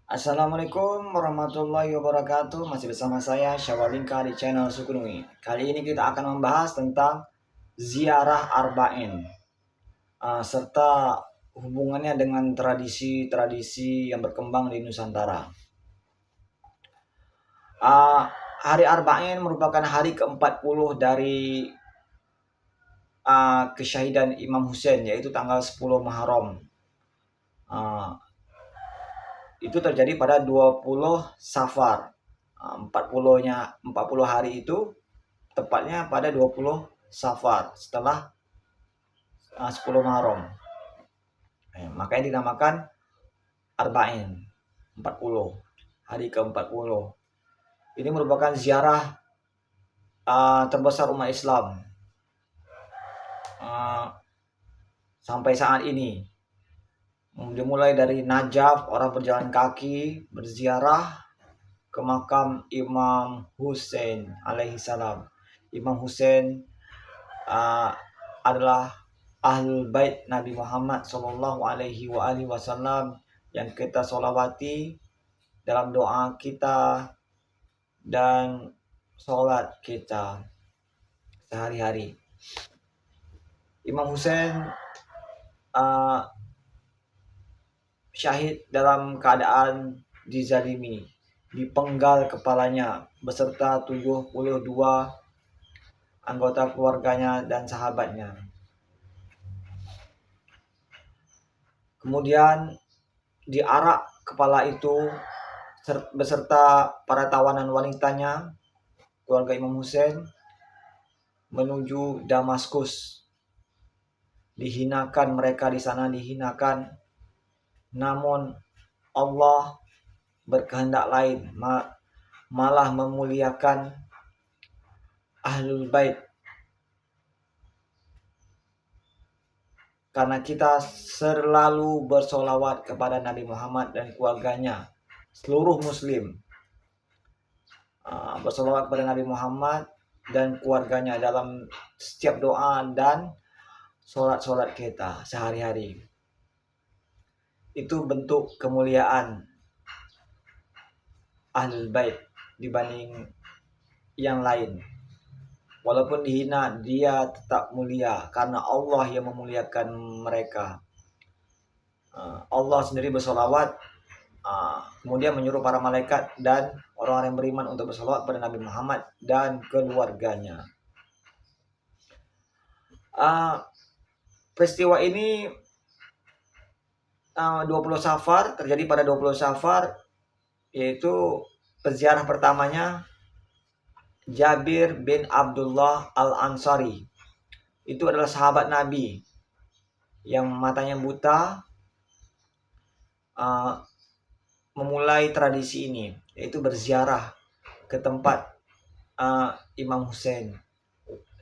Assalamualaikum warahmatullahi wabarakatuh. Masih bersama saya Syawalingka di channel Sukunui. Kali ini kita akan membahas tentang ziarah arba'in, serta hubungannya dengan tradisi-tradisi yang berkembang di Nusantara. Hari arba'in merupakan hari ke-40 dari kesyahidan Imam Husain, yaitu tanggal 10 Muharram. Itu terjadi pada 20 Safar. 40 hari itu tepatnya pada 20 Safar setelah 10 Muharram. Makanya dinamakan Arba'in, 40, hari ke-40. Ini merupakan ziarah terbesar umat Islam sampai saat ini. Dimulai dari Najaf, orang berjalan kaki berziarah ke makam Imam Husain alaihi salam. Imam Husain adalah ahlul bait Nabi Muhammad sallallahu alaihi wasallam yang kita sholawati dalam doa kita dan sholat kita sehari-hari. Imam Husain syahid dalam keadaan dizalimi, dipenggal kepalanya beserta 72 anggota keluarganya dan sahabatnya. Kemudian diarak kepala itu beserta para tawanan wanitanya, keluarga Imam Husain, menuju Damaskus. Dihinakan mereka di sana, dihinakan. Namun Allah berkehendak lain, malah memuliakan ahlul bait. Karena kita selalu bersolawat kepada Nabi Muhammad dan keluarganya, seluruh muslim bersolawat kepada Nabi Muhammad dan keluarganya dalam setiap doa dan sholat kita sehari-hari. Itu bentuk kemuliaan ahlul bait dibanding yang lain. Walaupun dihina, dia tetap mulia karena Allah yang memuliakan mereka. Allah sendiri bersolawat, kemudian menyuruh para malaikat dan orang-orang yang beriman untuk bersolawat pada Nabi Muhammad dan keluarganya. Peristiwa ini 20 Safar, terjadi pada 20 Safar, yaitu peziarah pertamanya Jabir bin Abdullah Al-Ansari. Itu adalah sahabat Nabi yang matanya buta, memulai tradisi ini, yaitu berziarah ke tempat Imam Husain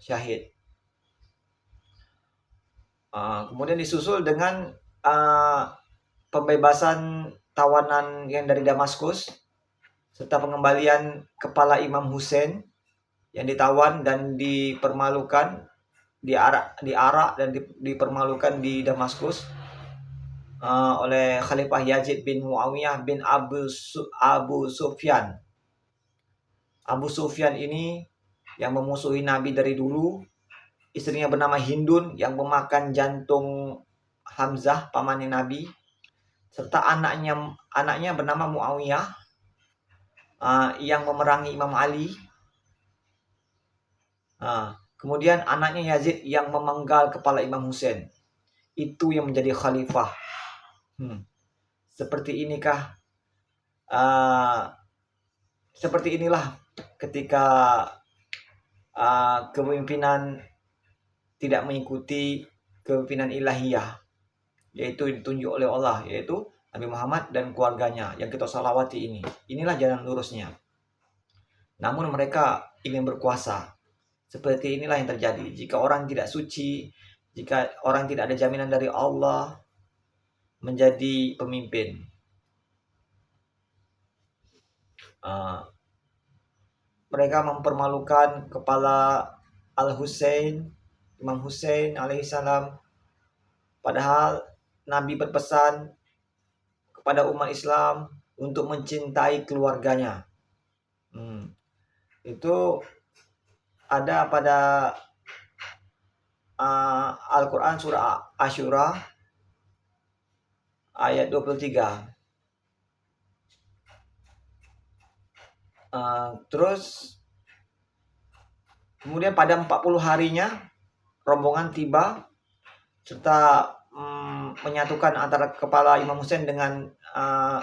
syahid. Kemudian disusul dengan pembebasan tawanan yang dari Damaskus, serta pengembalian kepala Imam Husain yang ditawan dan dipermalukan, diarak dan dipermalukan di Damaskus oleh Khalifah Yazid bin Muawiyah bin Abu Sufyan. Abu Sufyan ini yang memusuhi Nabi dari dulu. Istrinya bernama Hindun yang memakan jantung Hamzah, pamannya Nabi, serta anaknya bernama Muawiyah yang memerangi Imam Ali. Kemudian anaknya Yazid yang memenggal kepala Imam Husain. Itu yang menjadi khalifah. Seperti inilah ketika kepemimpinan tidak mengikuti kepemimpinan ilahiyah, yaitu ditunjuk oleh Allah, yaitu Nabi Muhammad dan keluarganya yang kita salawati ini. Inilah jalan lurusnya. Namun mereka ingin berkuasa. Seperti inilah yang terjadi. Jika orang tidak suci, jika orang tidak ada jaminan dari Allah menjadi pemimpin, mereka mempermalukan kepala Al-Husain, Imam Husain alaihissalam. Padahal Nabi berpesan kepada umat Islam untuk mencintai keluarganya. Itu ada pada Al-Quran surah Asyura ayat 23. Terus kemudian pada 40 harinya rombongan tiba serta menyatukan antara kepala Imam Hussein dengan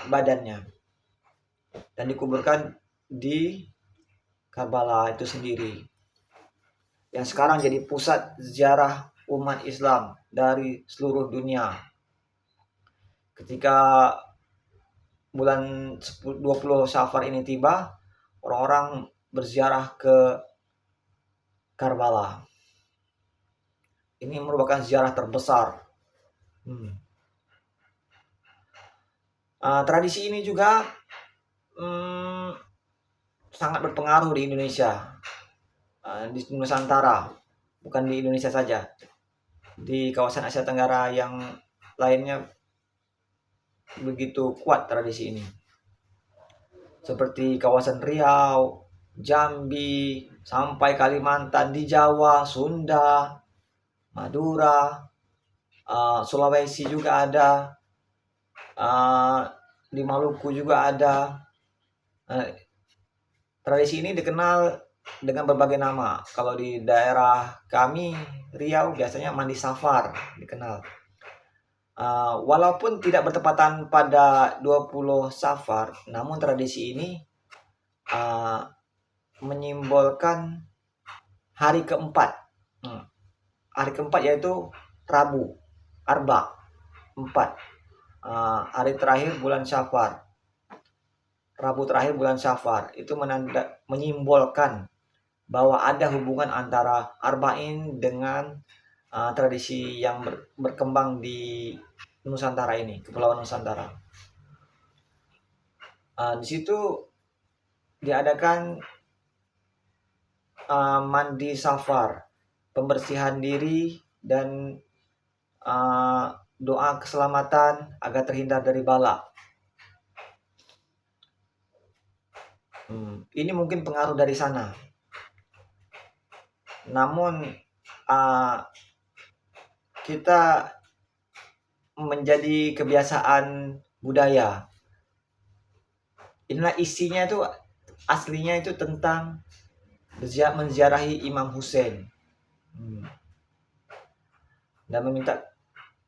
badannya dan dikuburkan di Karbala itu sendiri, yang sekarang jadi pusat ziarah umat Islam dari seluruh dunia. Ketika bulan 20 Syafar ini tiba, orang-orang berziarah ke Karbala. Ini merupakan ziarah terbesar. Tradisi ini juga sangat berpengaruh di Indonesia, di Nusantara, bukan di Indonesia saja, di kawasan Asia Tenggara yang lainnya begitu kuat tradisi ini, seperti kawasan Riau, Jambi, sampai Kalimantan, di Jawa, Sunda, Madura, Sulawesi juga ada, di Maluku juga ada. Tradisi ini dikenal dengan berbagai nama. Kalau di daerah kami Riau biasanya mandi safar dikenal. Walaupun tidak bertepatan pada 20 Safar, namun tradisi ini menyimbolkan hari keempat. Hari keempat yaitu Rabu, Arba, 4. Hari terakhir bulan Syafar. Rabu terakhir bulan Syafar itu menyimbolkan bahwa ada hubungan antara Arba'in dengan tradisi yang berkembang di Nusantara ini, Kepulauan Nusantara. Di situ diadakan mandi safar, pembersihan diri dan doa keselamatan agar terhindar dari bala. Ini mungkin pengaruh dari sana. Namun kita menjadi kebiasaan budaya. Inilah isinya itu, aslinya itu tentang menziarahi Imam Hussein dan meminta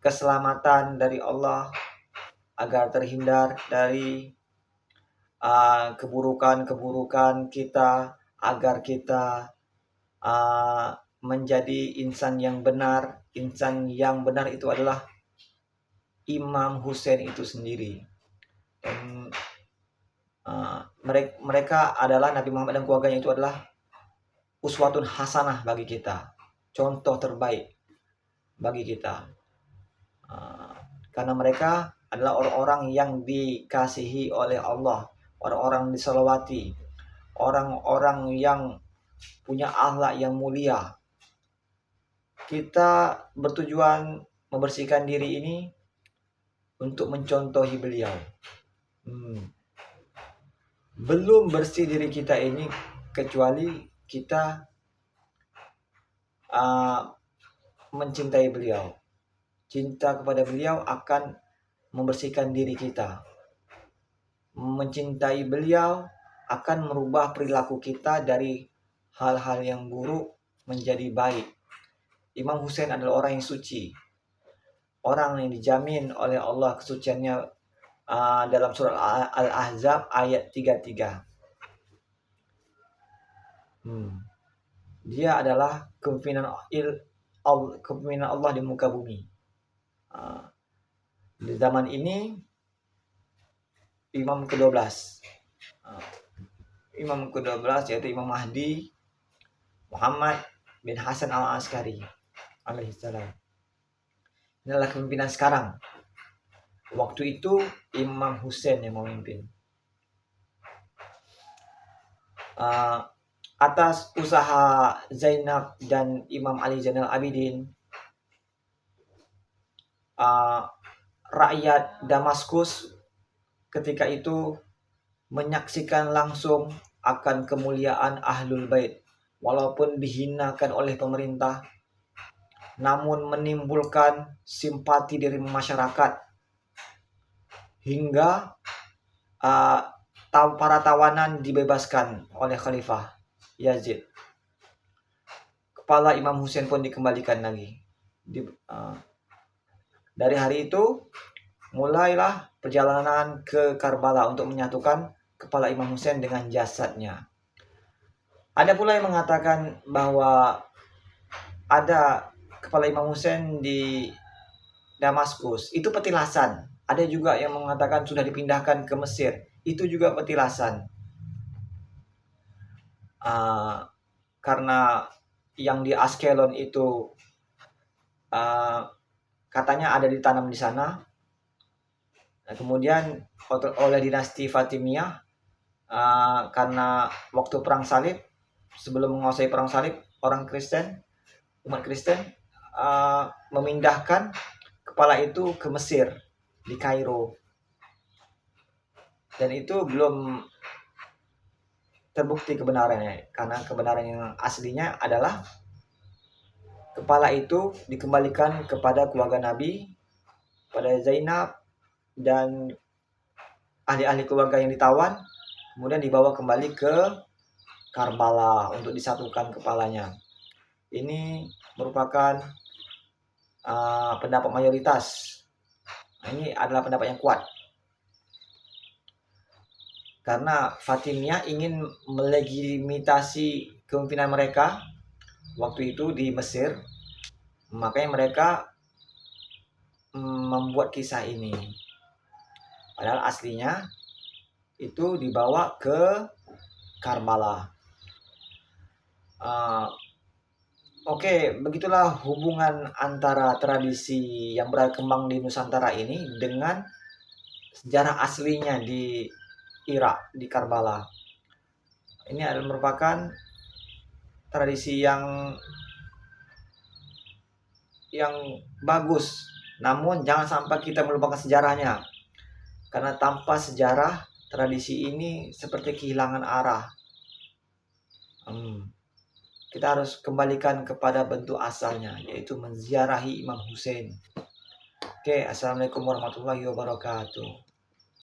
keselamatan dari Allah agar terhindar dari keburukan-keburukan kita, agar kita menjadi insan yang benar. Insan yang benar itu adalah Imam Hussein itu sendiri. Dan mereka adalah Nabi Muhammad dan keluarganya itu adalah uswatun hasanah bagi kita, contoh terbaik bagi kita, karena mereka adalah orang-orang yang dikasihi oleh Allah, orang-orang diselawati, orang-orang yang punya akhlak yang mulia. Kita bertujuan membersihkan diri ini untuk mencontohi beliau. Belum bersih diri kita ini kecuali kita mencintai beliau. Cinta kepada beliau akan membersihkan diri kita. Mencintai beliau akan merubah perilaku kita dari hal-hal yang buruk menjadi baik. Imam Hussein adalah orang yang suci, orang yang dijamin oleh Allah kesuciannya dalam surah Al-Ahzab ayat 33. Dia adalah kepemimpinan Allah di muka bumi. Di zaman ini Imam ke-12. Imam ke-12 yaitu Imam Mahdi Muhammad bin Hasan al-Askari alaihissalam. Ini adalah kepemimpinan sekarang. Waktu itu Imam Hussein yang memimpin. Atas usaha Zainab dan Imam Ali Zainal Abidin, rakyat Damaskus ketika itu menyaksikan langsung akan kemuliaan Ahlul Bait. Walaupun dihinakan oleh pemerintah, namun menimbulkan simpati dari masyarakat hingga para tawanan dibebaskan oleh Khalifah Yazid. Kepala Imam Husain pun dikembalikan lagi. Dari hari itu mulailah perjalanan ke Karbala untuk menyatukan kepala Imam Husain dengan jasadnya. Ada pula yang mengatakan bahwa ada kepala Imam Husain di Damaskus, itu petilasan. Ada juga yang mengatakan sudah dipindahkan ke Mesir, itu juga petilasan. Karena yang di Askelon itu katanya ada ditanam di sana. Nah, kemudian oleh dinasti Fatimiyah, karena waktu perang salib, sebelum menguasai perang salib, umat Kristen memindahkan kepala itu ke Mesir, di Kairo. Dan itu belum terbukti kebenarannya, karena kebenaran yang aslinya adalah kepala itu dikembalikan kepada keluarga Nabi, pada Zainab dan ahli-ahli keluarga yang ditawan, kemudian dibawa kembali ke Karbala untuk disatukan kepalanya. Ini merupakan pendapat mayoritas. Ini adalah pendapat yang kuat. Karena Fatimiyah ingin melegitimasi kepemimpinan mereka waktu itu di Mesir, makanya mereka membuat kisah ini. Padahal aslinya itu dibawa ke Karbala. Oke, begitulah hubungan antara tradisi yang berkembang di Nusantara ini dengan sejarah aslinya di Irak, di Karbala. Ini adalah merupakan tradisi yang bagus. Namun jangan sampai kita melupakan sejarahnya. Karena tanpa sejarah, tradisi ini seperti kehilangan arah. Kita harus kembalikan kepada bentuk asalnya, yaitu menziarahi Imam Husain. Oke, assalamualaikum warahmatullahi wabarakatuh.